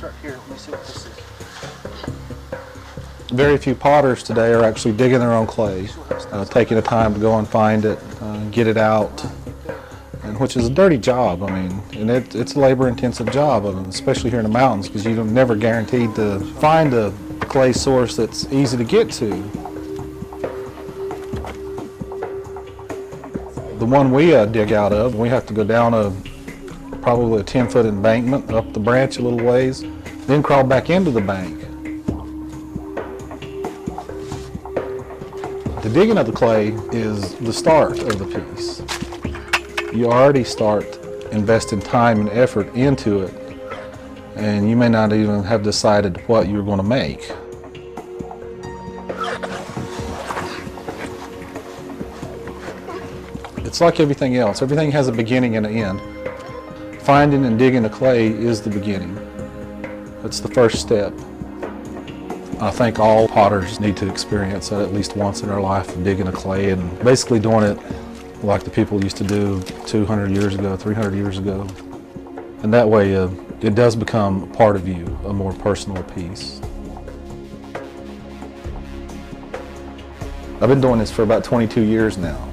this right here. Let me see what this is. Very few potters today are actually digging their own clay, taking the time to go and find it, get it out, and which is a dirty job. I mean, and it's a labor-intensive job, especially here in the mountains, because you're never guaranteed to find a clay source that's easy to get to. The one we dig out of, we have to go down probably a 10-foot embankment, up the branch a little ways, then crawl back into the bank. The digging of the clay is the start of the piece. You already start investing time and effort into it, and you may not even have decided what you're going to make. It's like everything else. Everything has a beginning and an end. Finding and digging the clay is the beginning. It's the first step. I think all potters need to experience that at least once in their life, of digging a clay and basically doing it like the people used to do 200 years ago, 300 years ago. And that way it does become part of you, a more personal piece. I've been doing this for about 22 years now.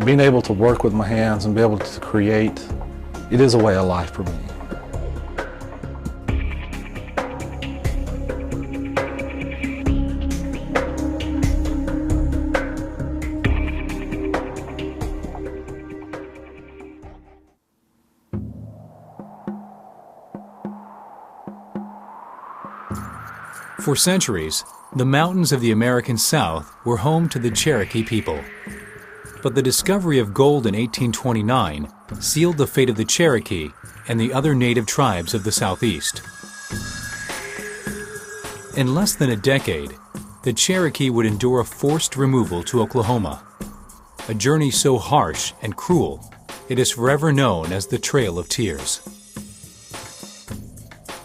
Being able to work with my hands and be able to create, it is a way of life for me. For centuries, the mountains of the American South were home to the Cherokee people. But the discovery of gold in 1829 sealed the fate of the Cherokee and the other native tribes of the Southeast. In less than a decade, the Cherokee would endure a forced removal to Oklahoma, a journey so harsh and cruel it is forever known as the Trail of Tears.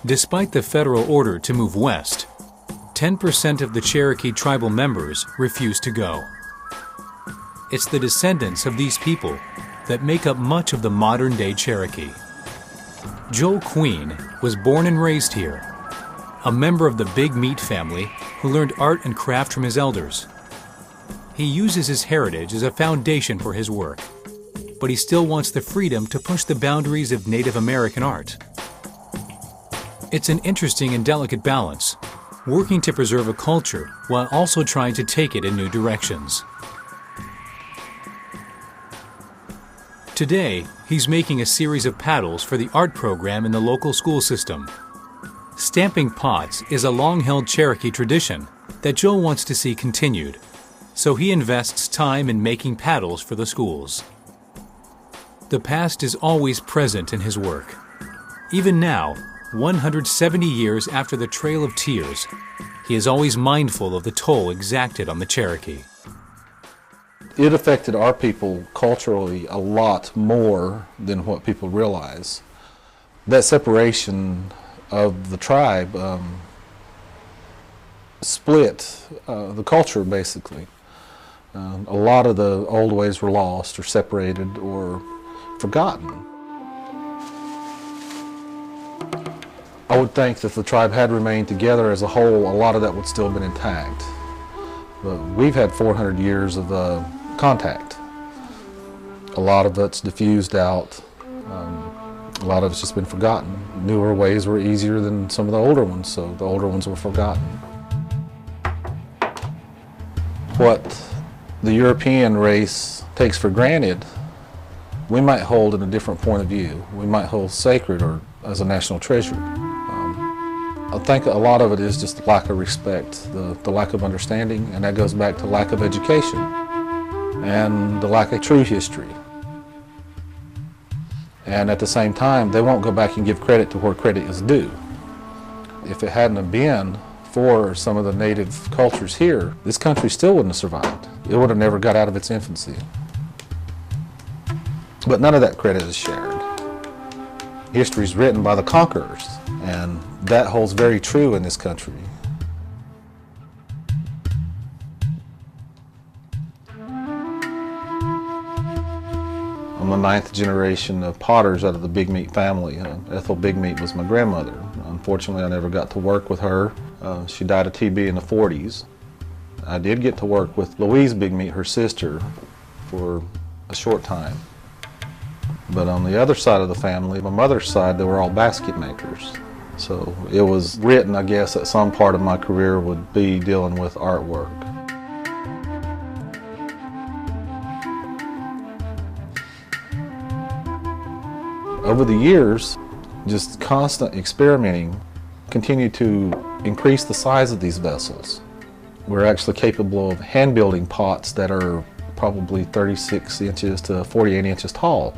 Despite the federal order to move west, 10% of the Cherokee tribal members refused to go. It's the descendants of these people that make up much of the modern-day Cherokee. Joel Queen was born and raised here, a member of the Big Meat family who learned art and craft from his elders. He uses his heritage as a foundation for his work, but he still wants the freedom to push the boundaries of Native American art. It's an interesting and delicate balance, working to preserve a culture while also trying to take it in new directions. Today, he's making a series of paddles for the art program in the local school system. Stamping pots is a long-held Cherokee tradition that Joel wants to see continued, so he invests time in making paddles for the schools. The past is always present in his work. Even now, 170 years after the Trail of Tears, he is always mindful of the toll exacted on the Cherokee. It affected our people culturally a lot more than what people realize. That separation of the tribe split the culture, basically. A lot of the old ways were lost or separated or forgotten. I would think that if the tribe had remained together as a whole, a lot of that would still have been intact. But we've had 400 years of contact. A lot of it's diffused out. A lot of it's just been forgotten. Newer ways were easier than some of the older ones, so the older ones were forgotten. What the European race takes for granted, we might hold in a different point of view. We might hold sacred or as a national treasure. I think a lot of it is just the lack of respect, the lack of understanding, and that goes back to lack of education and the lack of true history. And at the same time, they won't go back and give credit to where credit is due. If it hadn't have been for some of the native cultures here, this country still wouldn't have survived. It would have never got out of its infancy. But none of that credit is shared. History is written by the conquerors, and that holds very true in this country. I'm the 9th generation of potters out of the Big Meat family. Ethel Big Meat was my grandmother. Unfortunately, I never got to work with her. She died of TB in the 40s. I did get to work with Louise Big Meat, her sister, for a short time. But on the other side of the family, my mother's side, they were all basket makers. So it was written, I guess, that some part of my career would be dealing with artwork. Over the years, just constant experimenting continued to increase the size of these vessels. We're actually capable of hand building pots that are probably 36 inches to 48 inches tall.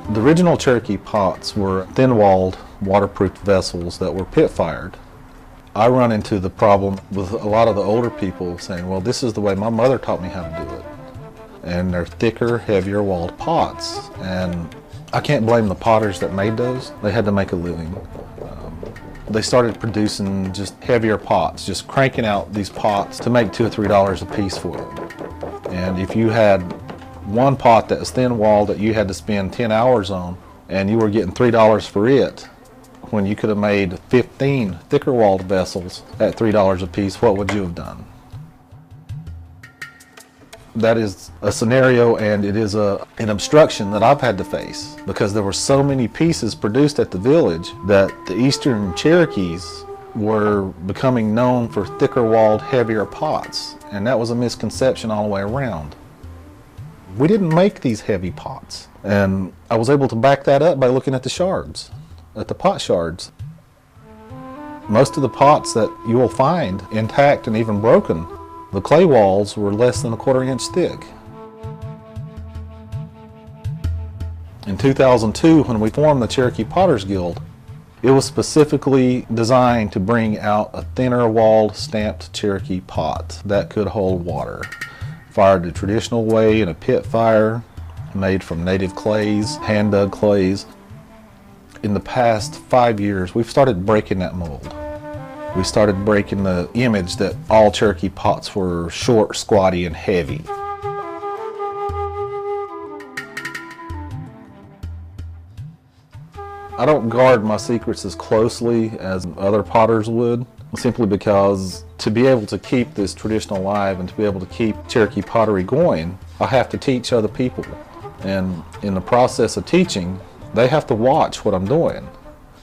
The original Cherokee pots were thin-walled, waterproof vessels that were pit-fired. I run into the problem with a lot of the older people saying, well, this is the way my mother taught me how to do it. And they're thicker, heavier walled pots. And I can't blame the potters that made those. They had to make a living. They started producing just heavier pots, just cranking out these pots to make $2 or $3 a piece for them. And if you had one pot that was thin-walled that you had to spend 10 hours on, and you were getting $3 for it, when you could have made 15 thicker-walled vessels at $3 a piece, what would you have done? That is a scenario, and it is an obstruction that I've had to face, because there were so many pieces produced at the village that the Eastern Cherokees were becoming known for thicker-walled, heavier pots, and that was a misconception all the way around. We didn't make these heavy pots, and I was able to back that up by looking at the shards, at the pot shards. Most of the pots that you will find intact and even broken, the clay walls were less than a 1/4 inch thick. In 2002, when we formed the Cherokee Potters Guild, it was specifically designed to bring out a thinner walled stamped Cherokee pot that could hold water. Fired the traditional way in a pit fire, made from native clays, hand dug clays. In the past 5 years, we've started breaking that mold. We started breaking the image that all Cherokee pots were short, squatty, and heavy. I don't guard my secrets as closely as other potters would, simply because to be able to keep this tradition alive and to be able to keep Cherokee pottery going, I have to teach other people. And in the process of teaching, they have to watch what I'm doing.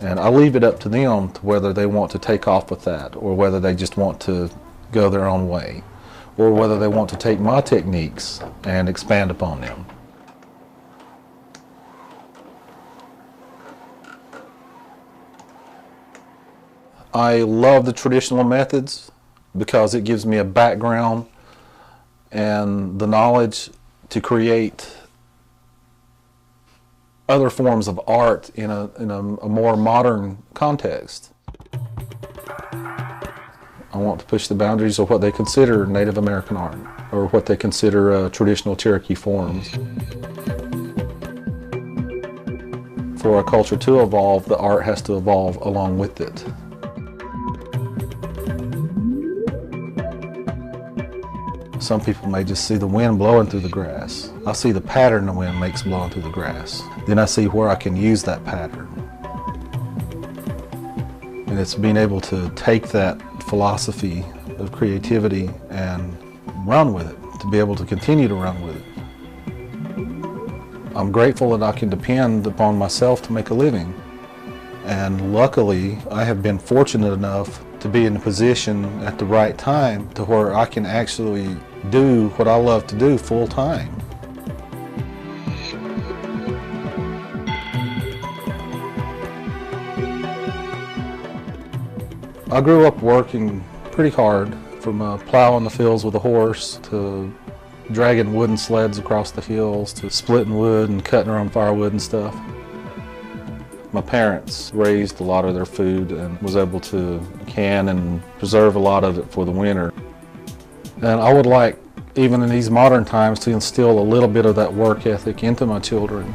And I leave it up to them to whether they want to take off with that, or whether they just want to go their own way, or whether they want to take my techniques and expand upon them. I love the traditional methods because it gives me a background and the knowledge to create other forms of art in a more modern context. I want to push the boundaries of what they consider Native American art, or what they consider traditional Cherokee forms. For a culture to evolve, the art has to evolve along with it. Some people may just see the wind blowing through the grass. I see the pattern the wind makes blowing through the grass. Then I see where I can use that pattern. And it's being able to take that philosophy of creativity and run with it, to be able to continue to run with it. I'm grateful that I can depend upon myself to make a living. And luckily, I have been fortunate enough to be in a position at the right time to where I can actually do what I love to do full time. I grew up working pretty hard, from plowing the fields with a horse to dragging wooden sleds across the hills to splitting wood and cutting our own firewood and stuff. My parents raised a lot of their food and was able to can and preserve a lot of it for the winter. And I would like, even in these modern times, to instill a little bit of that work ethic into my children.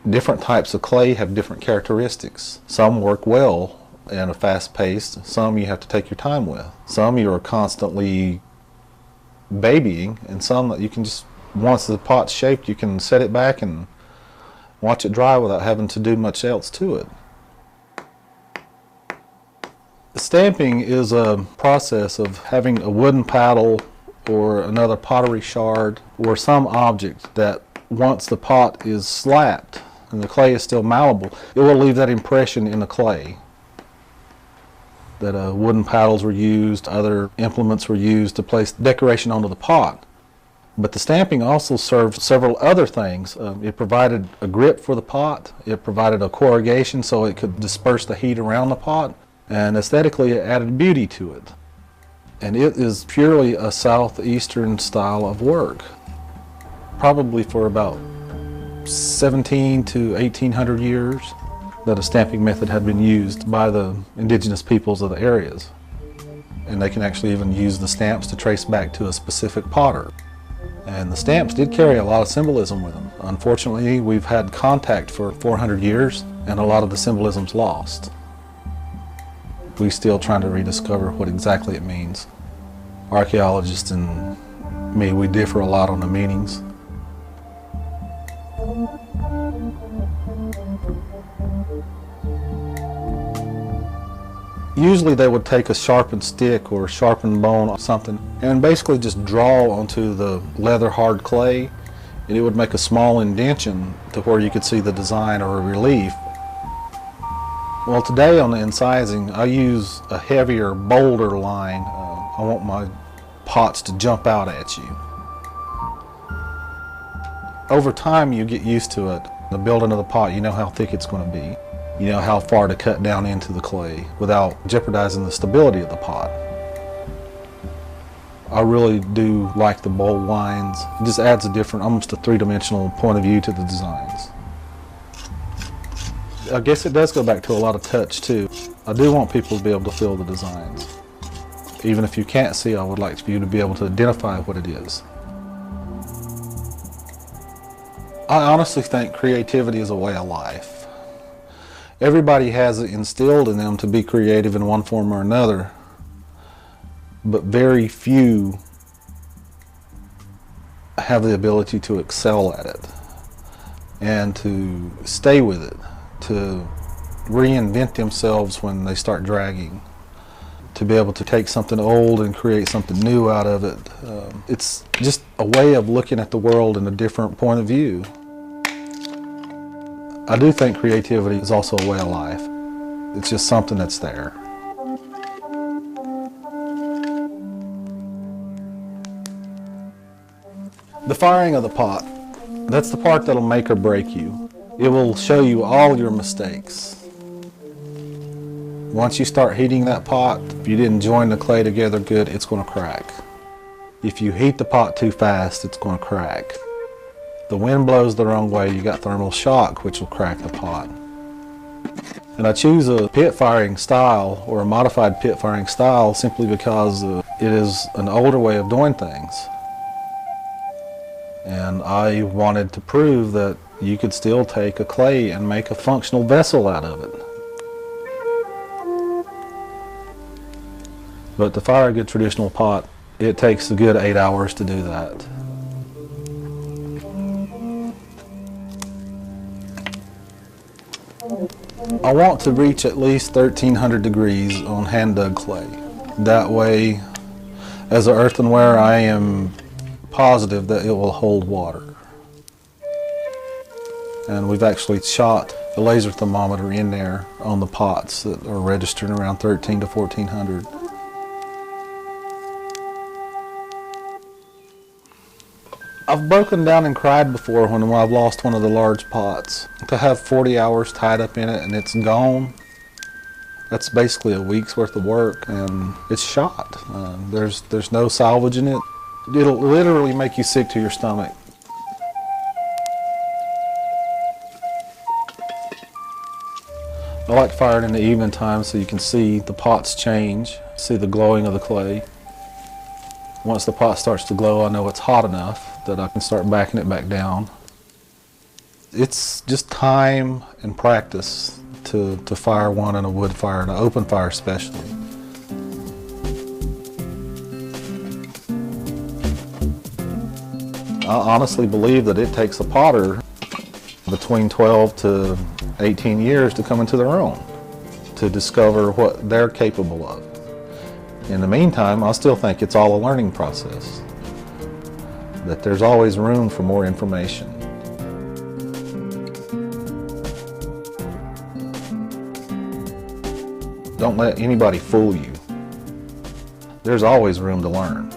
Different types of clay have different characteristics. Some work well and a fast pace. Some you have to take your time with. Some you are constantly babying, and some that you can just, once the pot's shaped, you can set it back and watch it dry without having to do much else to it. Stamping is a process of having a wooden paddle or another pottery shard or some object that once the pot is slapped and the clay is still malleable, it will leave that impression in the clay. That wooden paddles were used, other implements were used to place decoration onto the pot. But the stamping also served several other things. It provided a grip for the pot, it provided a corrugation so it could disperse the heat around the pot, and aesthetically it added beauty to it. And it is purely a southeastern style of work. Probably for about 17 to 1800 years that a stamping method had been used by the indigenous peoples of the areas. And they can actually even use the stamps to trace back to a specific potter. And the stamps did carry a lot of symbolism with them. Unfortunately, we've had contact for 400 years and a lot of the symbolism's lost. We're still trying to rediscover what exactly it means. Archaeologists and me, we differ a lot on the meanings. Usually they would take a sharpened stick or a sharpened bone or something and basically just draw onto the leather hard clay, and it would make a small indention to where you could see the design or a relief. Well, today on the incising, I use a heavier, bolder line. I want my pots to jump out at you. Over time, you get used to it. The building of the pot, you know how thick it's going to be. You know how far to cut down into the clay without jeopardizing the stability of the pot. I really do like the bold lines. It just adds a different, almost a three-dimensional point of view to the designs. I guess it does go back to a lot of touch too. I do want people to be able to feel the designs. Even if you can't see, I would like for you to be able to identify what it is. I honestly think creativity is a way of life. Everybody has it instilled in them to be creative in one form or another, but very few have the ability to excel at it and to stay with it, to reinvent themselves when they start dragging, to be able to take something old and create something new out of it. It's just a way of looking at the world in a different point of view. I do think creativity is also a way of life. It's just something that's there. The firing of the pot, that's the part that'll make or break you. It will show you all your mistakes. Once you start heating that pot, if you didn't join the clay together good, it's going to crack. If you heat the pot too fast, it's going to crack. The wind blows the wrong way, you got thermal shock, which will crack the pot. And I choose a pit firing style or a modified pit firing style simply because it is an older way of doing things. And I wanted to prove that you could still take a clay and make a functional vessel out of it. But to fire a good traditional pot, it takes a good 8 hours to do that. I want to reach at least 1300 degrees on hand-dug clay. That way, as an earthenware, I am positive that it will hold water. And we've actually shot a laser thermometer in there on the pots that are registered around 13 to 1400. I've broken down and cried before when I've lost one of the large pots. To have 40 hours tied up in it and it's gone, that's basically a week's worth of work, and it's shot. There's no salvaging it. It'll literally make you sick to your stomach. I like to fire it in the evening time so you can see the pots change, see the glowing of the clay. Once the pot starts to glow, I know it's hot enough that I can start backing it back down. It's just time and practice to fire one in a wood fire, and an open fire especially. I honestly believe that it takes a potter between 12 to 18 years to come into their own, to discover what they're capable of. In the meantime, I still think it's all a learning process, that there's always room for more information. Don't let anybody fool you. There's always room to learn.